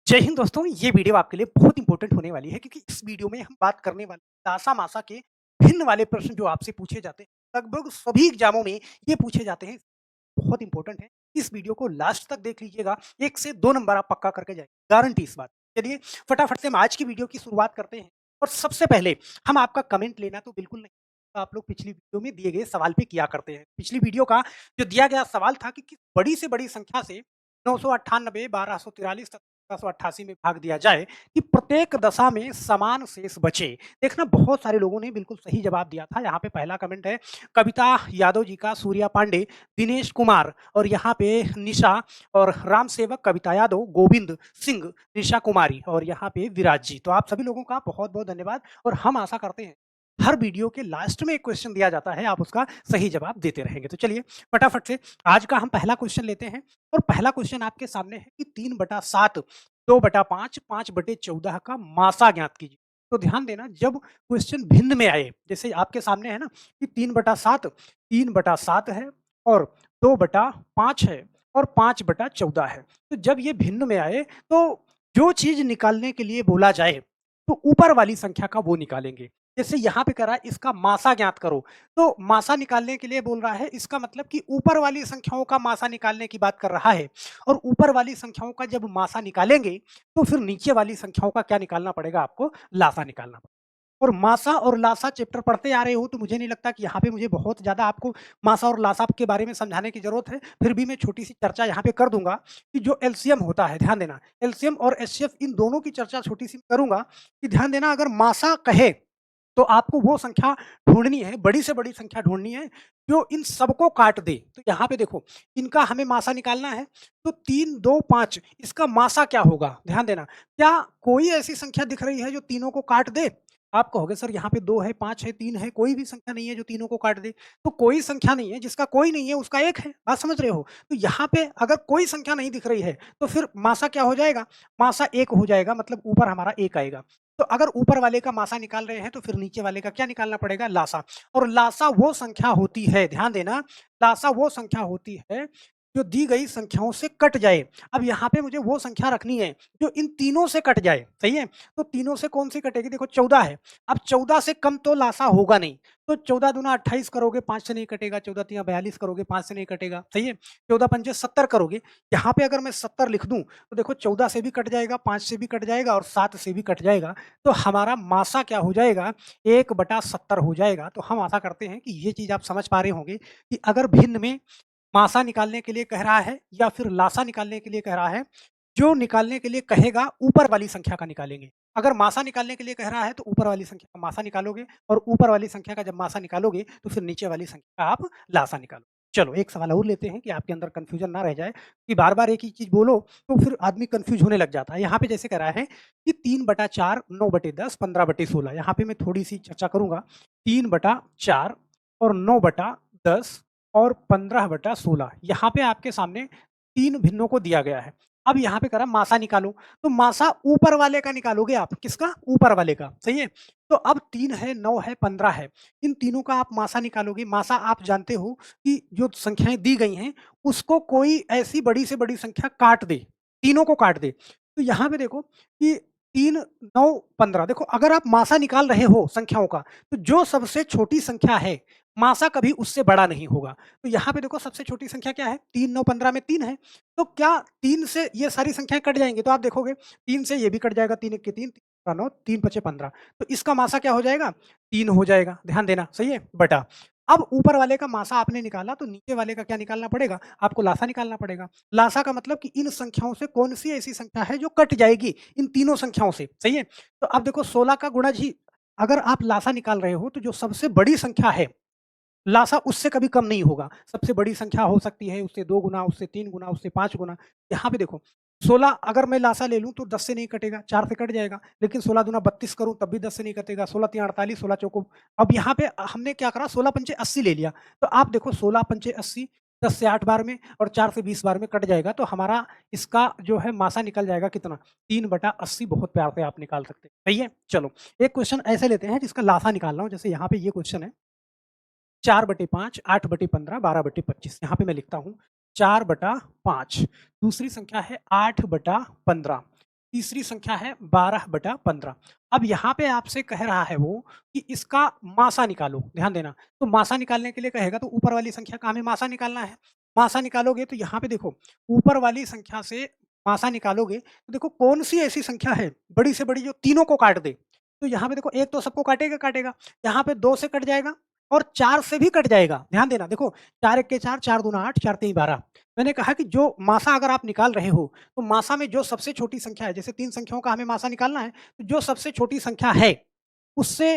जय हिंद दोस्तों, ये वीडियो आपके लिए बहुत इंपॉर्टेंट होने वाली है क्योंकि इस वीडियो में हम बात करने वाले तासा-मासा के भिन्न वाले प्रश्न जो आपसे पूछे जाते हैं, लगभग सभी एग्ज़ामों में ये पूछे जाते हैं, बहुत इंपॉर्टेंट है। इस वीडियो को लास्ट तक देख लीजिएगा, 1 से 2 नंबर आप पक्का करके जाएँगे, गारंटी इस बात की। चलिए फटाफट से हम आज की वीडियो की शुरुआत करते हैं और सबसे पहले हम आपका कमेंट लेना तो बिल्कुल नहीं, आप लोग पिछली वीडियो में दिए गए सवाल पे किया करते हैं। पिछली वीडियो का जो दिया गया सवाल था कि किस बड़ी से बड़ी संख्या से 998, 1243 तथा 1788 में भाग दिया जाए कि प्रत्येक दशा में समान शेष बचे। देखना बहुत सारे लोगों ने बिल्कुल सही जवाब दिया था। यहाँ पे पहला कमेंट है कविता यादव जी का, सूर्या पांडे, दिनेश कुमार और यहाँ पे निशा और राम सेवक, कविता यादव, गोविंद सिंह, निशा कुमारी और यहाँ पे विराज जी। तो आप सभी लोगों का बहुत-बहुत धन्यवाद और हम आशा करते हैं हर वीडियो के लास्ट में एक क्वेश्चन दिया जाता है, आप उसका सही जवाब देते रहेंगे। तो चलिए फटाफट से आज का हम पहला क्वेश्चन लेते हैं और पहला क्वेश्चन आपके सामने है कि 3/7, 2/5, 5/14 का मासा ज्ञात कीजिए। तो ध्यान देना जब क्वेश्चन भिन्न में आए, जैसे आपके सामने है ना कि 3/7 है और 2/5 है और 5/14 है। तो जब ये भिन्न में आए तो जो चीज़ निकालने के लिए बोला जाए, तो ऊपर वाली संख्या का वो निकालेंगे। जैसे यहाँ पे कह रहा है इसका मासा ज्ञात करो, तो मासा निकालने के लिए बोल रहा है, इसका मतलब कि ऊपर वाली संख्याओं का मासा निकालने की बात कर रहा है और ऊपर वाली संख्याओं का जब मासा निकालेंगे, तो फिर नीचे वाली संख्याओं का क्या निकालना पड़ेगा आपको? लासा निकालना पड़ेगा। और मासा और लासा चैप्टर पढ़ते आ रहे हो, तो मुझे नहीं लगता कि यहाँ पे मुझे बहुत ज़्यादा आपको मासा और लासा के बारे में समझाने की ज़रूरत है। फिर भी मैं छोटी-सी चर्चा यहाँ पे कर दूँगा कि जो एलसीएम होता है, ध्यान देना, एलसीएम और एचसीएफ इन दोनों की चर्चा छोटी-सी करूँगा कि ध्यान देना अगर मासा कहे तो आपको वो संख्या ढूँढनी है, बड़ी से बड़ी संख्या ढूँढनी है, जो इन सबको काट दे। तो यहाँ पे देखो, इनका हमें मासा निकालना है, तो 3, 2, 5 इसका मासा क्या होगा? ध्यान देना। क्या कोई ऐसी संख्या दिख रही है जो तीनों को काट दे? आप कहोगे सर यहाँ पे 2 है, 5 है, 3 है, कोई भी संख्या नहीं है जो तीनों को काट दे। तो कोई संख्या नहीं है, जिसका कोई नहीं है उसका 1 है, बात समझ रहे हो? तो यहाँ पे अगर कोई संख्या नहीं दिख रही है, तो फिर मासा क्या हो जाएगा? मासा 1 हो जाएगा, मतलब ऊपर हमारा 1 आएगा। तो अगर ऊपर वाले का मासा निकाल रहे हैं तो फिर नीचे वाले का क्या निकालना पड़ेगा? लासा। और लासा वो संख्या होती है, ध्यान देना, लासा वो संख्या होती है जो दी गई संख्याओं से कट जाए। अब यहाँ पे मुझे वो संख्या रखनी है जो इन तीनों से कट जाए, सही है? तो तीनों से कौन सी कटेगी? देखो 14 है। अब 14 से कम तो लासा होगा नहीं। तो 14 दूना 28 करोगे, 5 से नहीं कटेगा, 14 तिया 42 करोगे, 5 से नहीं कटेगा, सही है? 14 पंचे 70 करोगे, यहाँ पे अगर मैं 70 लिख दूँ तो देखो 14 से भी कट जाएगा, 5 से भी कट जाएगा और 7 से भी कट जाएगा। तो हमारा मासा क्या हो जाएगा? 1/70 हो जाएगा। तो हम आशा करते हैं कि ये चीज़ आप समझ पा रहे होंगे कि अगर भिन्न में मासा निकालने के लिए कह रहा है या फिर लासा निकालने के लिए कह रहा है, जो निकालने के लिए कहेगा ऊपर वाली संख्या का निकालेंगे। अगर मासा निकालने के लिए कह रहा है तो ऊपर वाली संख्या का मासा निकालोगे और ऊपर वाली संख्या का जब मासा निकालोगे तो फिर नीचे वाली संख्या का आप लासा निकालोगे। चलो एक सवाल और लेते हैं कि आपके अंदर कन्फ्यूजन ना रह जाए कि बार-बार एक ही चीज़ बोलो तो फिर आदमी कन्फ्यूज़ होने लग जाता है। यहाँ पे जैसे कह रहा है कि 3/4, 9/10, 15/16 यहाँ पे मैं थोड़ी-सी चर्चा करूँगा। 3/4 और 9/10 और 15/16 यहाँ पे आपके सामने 3 भिन्नों को दिया गया है। अब यहाँ पे कह रहा है मासा निकालो, तो मासा ऊपर वाले का निकालोगे आप, किसका? ऊपर वाले का, सही है? तो अब 3 है, 9 है, 15 है, इन तीनों का आप मासा निकालोगे। मासा आप जानते हो कि जो संख्याएँ दी गई हैं, उसको कोई ऐसी बड़ी से बड़ी संख्या काट दे, तीनों को काट दे। तो यहाँ पे देखो कि 3, 9, 15 देखो अगर आप मासा निकाल रहे हो संख्याओं का, तो जो सबसे छोटी संख्या है, मासा कभी उससे बड़ा नहीं होगा। तो यहाँ पे देखो सबसे छोटी संख्या क्या है? 3, 9, 15 में 3 है। तो क्या 3 से ये सारी संख्याएँ कट जाएँगी? तो आप देखोगे 3 से ये भी कट जाएगा, 3 1 के 3, 3 का 9, 3 पचे 15। तो इसका मासा क्या हो जाएगा? 3 हो जाएगा, ध्यान देना, सही है? बटा। अब ऊपर वाले का मासा आपने निकाला तो नीचे वाले का क्या निकालना पड़ेगा? आपको लासा निकालना पड़ेगा। लासा का मतलब कि इन संख्याओं से कौन-सी ऐसी संख्या है जो कट जाएगी इन तीनों संख्याओं से, सही है? तो अब देखो 16 का गुणज ही अगर आप लासा निकाल रहे हो तो जो सबसे बड़ी संख्या है लासा उससे कभी कम नहीं होगा। सबसे बड़ी संख्या हो सकती है उससे 2 गुना, उससे 3 गुना, उससे 5 गुना। यहाँ पे देखो 16 अगर मैं लासा ले लूँ तो 10 से नहीं कटेगा, 4 से कट जाएगा। लेकिन 16 दूना 32 करूँ तब भी 10 से नहीं कटेगा। 16 तिया 48, 16 चौको अब यहाँ पे हमने क्या करा 16 पंचे 80 ले लिया। तो आप देखो 16 पंचे 80 10 से 8 बार में और 4 से 20 बार में कट जाएगा। तो हमारा इसका जो है मासा निकल जाएगा कितना? 3/80 बहुत प्यार से आप निकाल सकते हैं। सही है? चलो एक क्वेश्चन ऐसे लेते हैं जिसका लासा निकालना हो। जैसे यहाँ पे ये क्वेश्चन है 4/5, 8/15, 12/25 यहाँ पे मैं लिखता हूँ 4/5 दूसरी संख्या है 8/15 तीसरी संख्या है 12/15। अब यहाँ पे आपसे कह रहा है वो कि इसका मासा निकालो, ध्यान देना। तो मासा निकालने के लिए कहेगा तो ऊपर वाली संख्या का हमें मासा निकालना है। मासा निकालोगे तो यहाँ पे देखो, ऊपर वाली संख्या से मासा निकालोगे तो देखो कौन-सी ऐसी संख्या है बड़ी से बड़ी जो तीनों को काट दे। तो यहाँ पे देखो 1 तो सबको काटेगा, यहाँ पे 2 से कट जाएगा और 4 से भी कट जाएगा। ध्यान देना, देखो 4 1 के 4, 4 दूना 8, 4 तीन 12। मैंने कहा कि जो मासा अगर आप निकाल रहे हो, तो मासा में जो सबसे छोटी संख्या है, जैसे 3 संख्याओं का हमें मासा निकालना है, तो जो सबसे छोटी संख्या है, उससे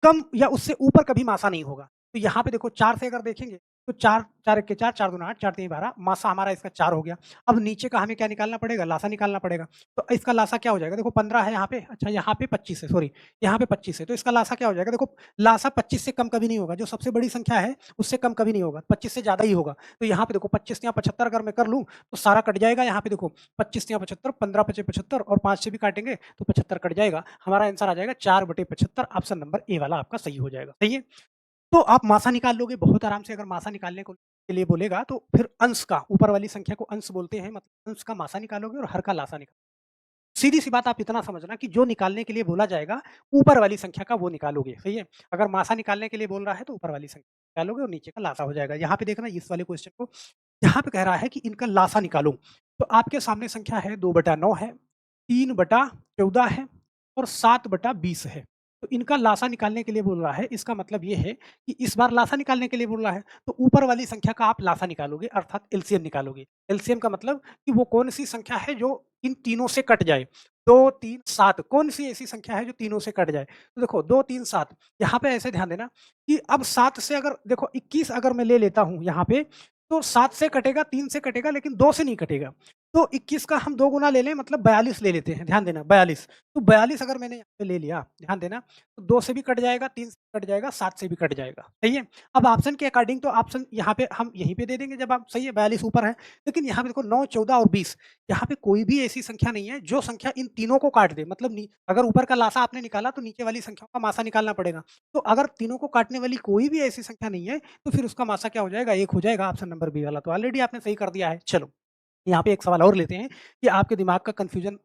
कम या उससे ऊपर कभी मासा नहीं होगा। तो यहाँ पे देखो 4 से अगर देखेंगे तो 4 4 1 के 4, 4 दूना 8, 4 तीन 12, मासा हमारा इसका 4 हो गया। अब नीचे का हमें क्या निकालना पड़ेगा? लासा निकालना पड़ेगा। तो इसका लासा क्या हो जाएगा? देखो 15 है यहाँ पे, अच्छा यहाँ पे 25 है, सॉरी यहाँ पे 25 है, तो इसका लासा क्या हो जाएगा? देखो लासा 25 से कम कभी नहीं होगा, जो सबसे बड़ी संख्या है उससे कम कभी नहीं होगा, 25 से ज़्यादा ही होगा। तो यहाँ पे देखो 25 या 75 अगर मैं कर लूँ तो सारा कट जाएगा। यहाँ पे देखो 25 या 75, 15 पचे 75 और 5 से भी काटेंगे तो 75 कट जाएगा। हमारा आंसर आ जाएगा 4/75। ऑप्शन नंबर ए वाला आपका सही हो जाएगा। सही है? तो आप मासा निकाल लोगे बहुत आराम से। अगर मासा निकालने को के लिए बोलेगा तो फिर अंश का, ऊपर वाली संख्या को अंश बोलते हैं, मतलब अंश का मासा निकालोगे और हर का लासा निकालोगे। सीधी-सी बात आप इतना समझना कि जो निकालने के लिए बोला जाएगा, ऊपर वाली संख्या का वो निकालोगे, सही है? अगर मासा निकालने के लिए बोल रहा है तो ऊपर वाली संख्या निकालोगे और नीचे का लासा हो जाएगा। यहाँ पे देखना इस वाले क्वेश्चन को, यहाँ पे कह रहा है कि इनका लासा निकालो। तो आपके सामने संख्या है 2/9 है, 3/14 है और 7/20 है। तो इनका लासा निकालने के लिए बोल रहा है, इसका मतलब ये है कि इस बार लासा निकालने के लिए बोल रहा है, तो ऊपर वाली संख्या का आप लासा निकालोगे अर्थात एलसीएम निकालोगे। एलसीएम का मतलब कि वो कौन-सी संख्या है जो इन तीनों से कट जाए। 2, 3, 7 कौन-सी ऐसी संख्या है जो तीनों से कट जाए? तो देखो 2, 3, 7 यहाँ पे ऐसे ध्यान देना कि अब 7 से अगर देखो 21 अगर मैं ले लेता हूँ यहाँ पे, तो 7 से कटेगा, 3 से कटेगा लेकिन 2 से नहीं कटेगा। तो 21 का हम 2 गुना ले लें मतलब 42 ले लेते हैं, ध्यान देना 42। तो 42 अगर मैंने यहाँ पे ले लिया, ध्यान देना, तो 2 से भी कट जाएगा, 3 से कट जाएगा, 7 से भी कट जाएगा, सही है? अब ऑप्शन के अकॉर्डिंग तो ऑप्शन यहाँ पे हम यहीं पे दे देंगे जब आप सही है 42 ऊपर है, लेकिन यहाँ पे देखो 9, 14 और 20 यहाँ पे कोई भी ऐसी संख्या नहीं है जो संख्या इन तीनों को काट दे। मतलब अगर ऊपर का लासा आपने निकाला तो नीचे वाली संख्याओं का मासा निकालना पड़ेगा। तो अगर तीनों को काटने वाली कोई भी ऐसी संख्या नहीं है, तो फिर उसका मासा क्या हो जाएगा? 1 हो जाएगा। ऑप्शन नंबर बी वाला तो ऑलरेडी आपने सही कर दिया है। चलो, यहाँ पे एक सवाल और लेते हैं कि आपके दिमाग का कन्फ्यूजन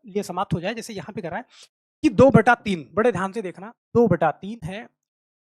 ये समाप्त हो जाए। जैसे यहाँ पे कह रहा है कि 2/3, बड़े ध्यान से देखना, 2/3 है,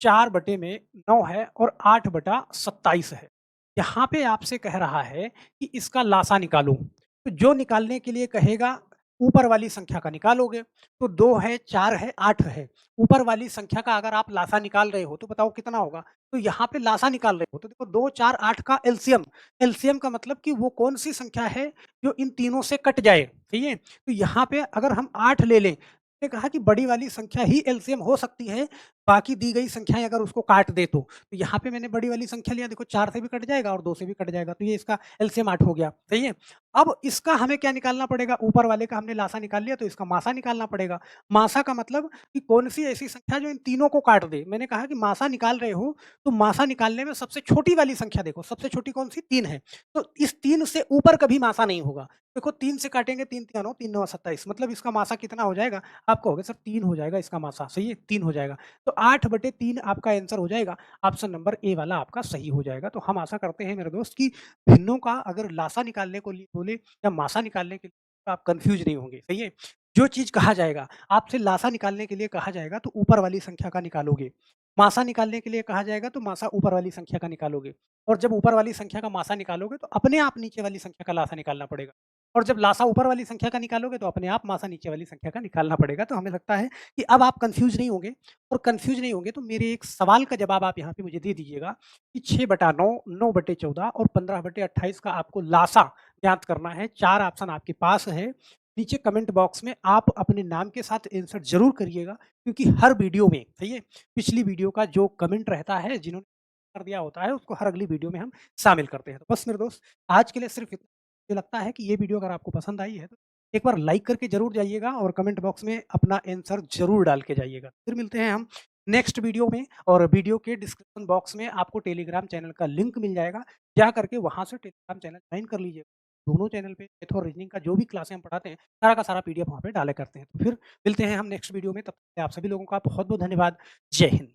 4 बटे में 9 है और 8/27 है। यहाँ पे आपसे कह रहा है कि इसका लासा निकालो। तो जो निकालने के लिए कहेगा, ऊपर वाली संख्या का निकालोगे। तो 2 है, 4 है, 8 है। ऊपर वाली संख्या का अगर आप लासा निकाल रहे हो तो बताओ कितना होगा? तो यहाँ पे लासा निकाल रहे हो तो देखो 2, 4, 8 का एलसीएम। एलसीएम का मतलब कि वो कौन-सी संख्या है जो इन तीनों से कट जाए, सही है? तो यहाँ पे अगर हम 8 ले लें, ने कहा कि बड़ी वाली संख्या ही एलसीएम हो सकती है, बाकी दी गई संख्याएँ अगर उसको काट दे तो। तो यहाँ पे मैंने बड़ी वाली संख्या लिया, देखो 4 से भी कट जाएगा और 2 से भी कट जाएगा, तो ये इसका एलसीएम 8 हो गया, सही है? अब इसका हमें क्या निकालना पड़ेगा? ऊपर वाले का हमने लासा निकाल लिया तो इसका मासा निकालना पड़ेगा। मासा का मतलब कि कौन-सी ऐसी संख्या जो इन तीनों को काट दे। मैंने कहा कि मासा निकाल रहे हो, तो मासा निकालने में सबसे छोटी वाली संख्या देखो, सबसे छोटी कौन-सी? 3 है। तो इस 3 से ऊपर कभी मासा नहीं होगा। देखो 3 से काटेंगे, 3 तिया 9, 3 9 27 मतलब इसका मासा कितना हो जाएगा? आप कहोगे सर 3 हो जाएगा इसका मासा, सही है? 3 हो जाएगा। तो 8/3 आपका आंसर हो जाएगा। ऑप्शन नंबर ए वाला आपका सही हो जाएगा। तो हम आशा करते हैं मेरे दोस्त कि भिन्नों का अगर लासा निकालने को लिए बोले या मासा निकालने के लिए तो आप कन्फ्यूज़ नहीं होंगे, सही है? जो चीज़ कहा जाएगा, आपसे लासा निकालने के लिए कहा जाएगा तो ऊपर वाली संख्या का निकालोगे। मासा निकालने के लिए कहा जाएगा तो मासा ऊपर वाली संख्या का निकालोगे और जब ऊपर वाली संख्या का मासा निकालोगे तो अपने आप नीचे वाली संख्या का लासा निकालना पड़ेगा। और जब लासा ऊपर वाली संख्या का निकालोगे तो अपने आप मासा नीचे वाली संख्या का निकालना पड़ेगा। तो हमें लगता है कि अब आप कन्फ्यूज़ नहीं होंगे और कन्फ्यूज़ नहीं होंगे तो मेरे एक सवाल का जवाब आप यहाँ पे मुझे दे दीजिएगा कि 6/9, 9/14 और 15/28 का आपको लासा ज्ञात करना है। 4 ऑप्शन आपके पास है। नीचे कमेंट बॉक्स में आप अपने नाम के साथ आंसर ज़रूर करिएगा क्योंकि हर वीडियो में, सही है? पिछली वीडियो का जो कमेंट रहता है, जिन्होंने कर दिया होता है, उसको हर अगली वीडियो में हम शामिल करते हैं। तो बस मेरे दोस्त, आज के लिए सिर्फ़ इतना। मुझे लगता है कि ये वीडियो अगर आपको पसंद आई है तो एक बार लाइक करके ज़रूर जाइएगा और कमेंट बॉक्स में अपना आंसर ज़रूर डाल के जाइएगा। फिर मिलते हैं हम नेक्स्ट वीडियो में और वीडियो के डिस्क्रिप्शन बॉक्स में आपको टेलीग्राम चैनल का लिंक मिल जाएगा। जा करके वहाँ से टेलीग्राम चैनल जॉइन कर लीजिएगा। दोनों चैनल पे मैथ और रीज़निंग का जो भी क्लासें हम पढ़ाते हैं, सारा का सारा पीडीएफ वहाँ पे डाला करते हैं। तो फिर मिलते हैं हम नेक्स्ट वीडियो में, तब तक के लिए आप सभी लोगों का बहुत-बहुत धन्यवाद। जय हिंद।